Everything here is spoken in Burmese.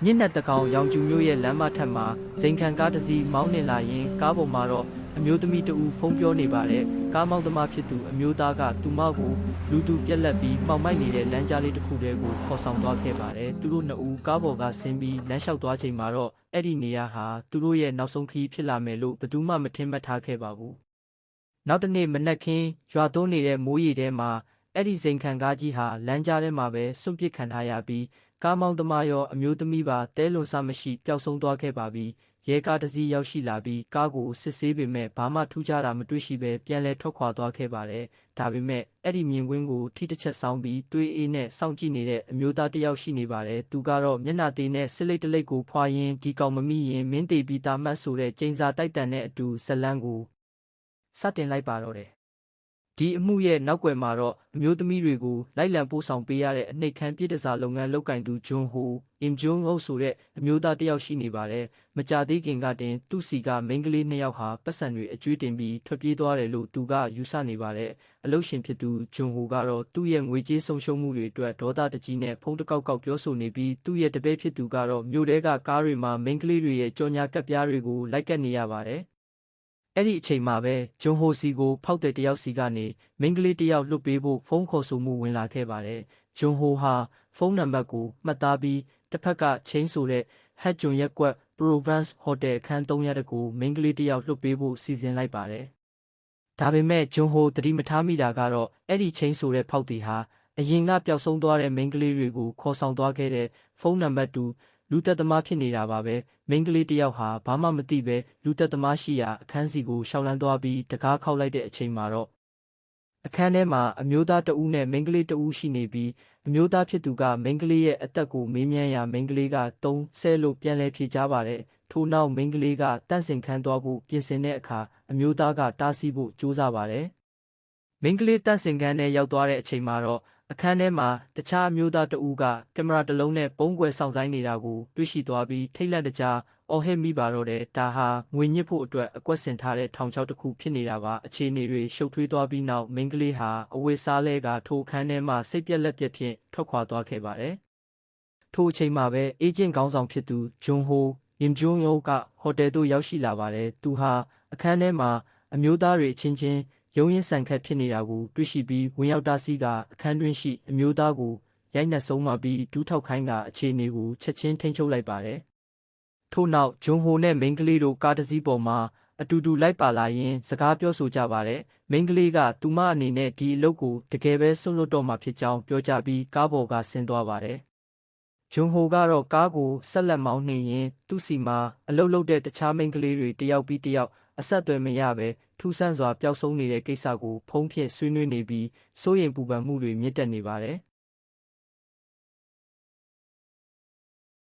ညစ်နက်တကောင်ရောင်ကျူမျိုးရဲ့လမ်းမထက်မှာဇိမ်ခံကားတစ်စီးမောင်းနှင်လာရင်ကားပေါ်မှာတော့အမျိုးသမီးတဦးဖုံးပြောနေပါတယ်ကားမောင်းသမားဖြစ်သူအမျိုးသားကသူမကိုလူသူပြက်လက်ပြီးမှောင်မိုက်နေတဲ့လမ်းကြားလေးတစ်ခုတည်းကိုခေါ်ဆောင်သွားခဲ့ပါတယ်သူတို့နှစ်ဦးကားပေါ်ကဆင်းပြီးလမ်းလျှောက်သွားချိန်မှာတော့အဲ့ဒီနေရာဟာသူတို့ရဲ့နောက်ဆုံးခရီးဖြစ်လာမယ်လို့ဘယ်သူမှမထင်မှတ်ထားခဲ့ပါဘူးနောက်တစ်နေ့မနက်ခင်းရွာသွန်းနေတဲ့မိုးရေထဲမှာအဲ့ဒီဇိမ်ခံကားကြီးဟာလမ်းကြားထဲမှာပဲစွန့်ပစ်ခံထားရပြီးကားမောင်းသမားရောအမျိုးသမီးပါတဲလွန်စမရှိပျောက်ဆုံးသွားခဲ့ပါပြီရဲကားတစ်စီးရောက်ရှိလာပြီးကားကိုစစ်ဆေးပေမဲ့ဘာမှထူးခြားတာမတွေ့ရှိဘဲပြန်လည်ထွက်ခွာသွားခဲ့ပါတယ်ဒါပေမဲ့အဲ့ဒီမြင်ကွင်းကိုထိတစ်ချက်ဆောင်းပြီးတွေးအေးနဲ့စောင့်ကြည့်နေတဲ့အမျိုးသားတစ်ယောက်ရှိနေပါတယ်သူကတော့မျက်နှာသေးနဲ့စစ်လိတ်တလိတ်ကိုဖွာရင်းဒီကောင်မမိရင်မင်းသေးပြီးတာမှတ်ဆိုတဲ့ကျိန်စာတိုက်တန်တဲ့အတူဇလန်းကိုစတင်လိုက်ပါတော့တယ်ဒီအမှုရဲ့နောက်ွယ်မှာတော့အမျိုးသမီးတွေကိုလိုက်လံပို့ဆောင်ပေးရတဲ့အနှိတ်ခမ်းပြည့်တစားလုပ်ငန်းလုပ်ကင်သူဂျွန်ဟိုအင်ဂျွန်ဟိုဆိုတဲ့အမျိုးသားတစ်ယောက်ရှိနေပါတယ်မကြသေးခင်ကတင်သူ့စီကမိန်းကလေးနှစ်ယောက်ဟာပတ်စံတွေအကျွေးတင်ပြီးထွက်ပြေးသွားတယ်လို့သူကယူဆနေပါတယ်အလုပ်ရှင်ဖြစ်သူဂျွန်ဟိုကတော့သူ့ရဲ့ငွေကြေးဆုံးရှုံးမှုတွေအတွက်ဒေါသတကြီးနဲ့ဖုန်းတကောက်ပြောဆိုနေပြီးသူ့ရဲ့တပည့်ဖြစ်သူကတော့မြို့ထဲကကားတွေမှာမိန်းကလေးတွေရဲ့ကြော်ညာကပ်ပြားတွေကိုလိုက်ကပ်နေရပါတယ်အဲ့ဒီအချိန်မှာပဲဂျွန်ဟိုစီကိုဖောက်တဲ့တယောက်စီကနေမိန်းကလေးတယောက်လွတ်ပေးဖို့ဖုန်းခေါ်ဆိုမှုဝင်လာခဲ့ပါတယ်ဂျွန်ဟိုဟာဖုန်းနံပါတ်ကိုမှတ်သားပြီးတစ်ဖက်ကချင်းဆိုတဲ့ဟက်ဂျွန်ရက်ကွက်ပရိုဗန့်စ်ဟိုတယ်အခန်း300ကိုမိန်းကလေးတယောက်လွတ်ပေးဖို့စီစဉ်လိုက်ပါတယ်ဒါပေမဲ့ဂျွန်ဟိုသတိမထားမိတာကတော့အဲ့ဒီချင်းဆိုတဲ့ဖောက်တီဟာအရင်ကပျောက်ဆုံးသွားတဲ့မိန်းကလေးတွေကိုခေါ်ဆောင်သွားခဲ့တဲ့ဖုန်းနံပါတ်2လူသက်သမားဖြစ်နေတာပါပဲမိန်းကလေးတယောက်ဟာဘာမှမသိပဲလူသက်သမားရှိရာအခန်းစီကိုရှောင်လန်းသွားပြီးတကားခောက်လိုက်တဲ့အချိန်မှာတော့အခန်းထဲမှာအမျိုးသားတဦးနဲ့မိန်းကလေးတဦးရှိနေပြီးအမျိုးသားဖြစ်သူကမိန်းကလေးရဲ့အသက်ကိုမေးမြန်းရာမိန်းကလေးက30လို့ပြန်လည်ဖြေကြားပါတယ်ထို့နောက်မိန်းကလေးကတန့်စင်ခန်းသွားဖို့ပြင်ဆင်တဲ့အခါအမျိုးသားကတားဆီးဖို့ကြိုးစားပါတယ်မိန်းကလေးတန့်စင်ခန်းထဲရောက်သွားတဲ့အချိန်မှာတော့အခန်းထဲမှာတခြားအမျိုးသားတဦးကကင်မရာတစ်လုံးနဲ့ပုံကွယ်ဆောင်ဆိုင်နေတာကိုတွေ့ရှိသွားပြီးထိတ်လန့်တကြားအော်ဟစ်မိပါတော့တယ်ဒါဟာငွေညစ်ဖို့အတွက်အကွက်ဆင်ထားတဲ့ထောင်ချောက်တစ်ခုဖြစ်နေတာပါအခြေအနေတွေရှုပ်ထွေးသွားပြီးနောက်မိန်းကလေးဟာအဝတ်စားလဲကထိုအခန်းထဲမှာစိတ်ပြက်လက်ပြက်ဖြင့်ထွက်ခွာသွားခဲ့ပါတယ်ထိုအချိန်မှာပဲအေဂျင့်ခေါင်းဆောင်ဖြစ်သူဂျွန်ဟိုယင်ဂျွန်ယိုကဟိုတယ်သို့ရောက်ရှိလာပါတယ်သူဟာအခန်းထဲမှာအမျိုးသားတွေချင်းချင်းရုံးရင်ဆန်ခတ်ဖြစ်နေတာကိုတွေ့ရှိပြီးဝင်ရောက်တားဆီးကအခန်းတွင်းရှိအမျိုးသားကိုရိုက်နှက်ဆုံးမှပြီးဒူးထောက်ခိုင်းကအခြေအနေကိုချက်ချင်းထိန်းချုပ်လိုက်ပါတယ်။ထို့နောက်ဂျွန်ဟိုနဲ့မိန်းကလေးတို့ကားတစ်စီးပေါ်မှာအတူတူလိုက်ပါလာရင်စကားပြောဆိုကြပါတယ်။မိန်းကလေးကသူမအနေနဲ့ဒီအလုပ်ကိုတကယ်ပဲစွန့်လွတ်တော့မှာဖြစ်ကြောင်းပြောကြပြီးကားပေါ်ကဆင်းသွားပါတယ်။ဂျွန်ဟိုကတော့ကားကိုဆက်လက်မောင်းနှင်ရင်သူ့စီမှာအလုပ်လုပ်တဲ့တခြားမိန်းကလေးတွေတယောက်ပြီးတယောက်အဆက်အသွယ်မရပဲထူးဆန်းစွာပျောက်ဆုံးနေတဲ့ကိစ္စကိုဖုန်းဖြင့်ဆွေးနွေးနေပြီးစိုးရိမ်ပူပန်မှုတွေမြင့်တက်နေပါတယ်။